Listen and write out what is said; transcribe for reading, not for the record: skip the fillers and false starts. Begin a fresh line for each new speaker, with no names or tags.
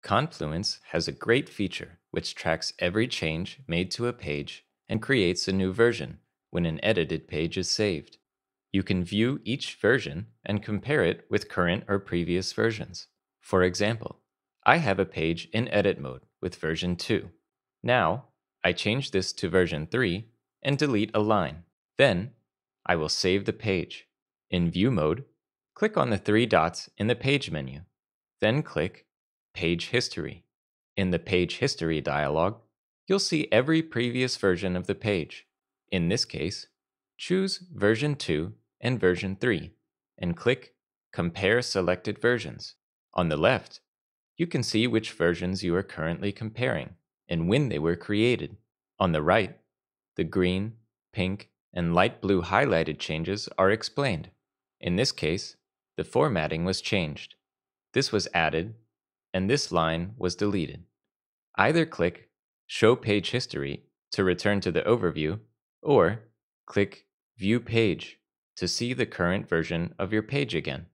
Confluence has a great feature which tracks every change made to a page and creates a new version when an edited page is saved. You can view each version and compare it with current or previous versions. For example, I have a page in edit mode with version 2. Now, I change this to version 3 and delete a line. Then, I will save the page. In view mode, click on the three dots in the page menu. Then click Page History. In the Page History dialog, you'll see every previous version of the page. In this case, choose version 2 and version 3 and click Compare Selected Versions. On the left, you can see which versions you are currently comparing and when they were created. On the right, the green, pink, and light blue highlighted changes are explained. In this case, the formatting was changed. This was added, and this line was deleted. Either click Show Page History to return to the overview, or click View Page to see the current version of your page again.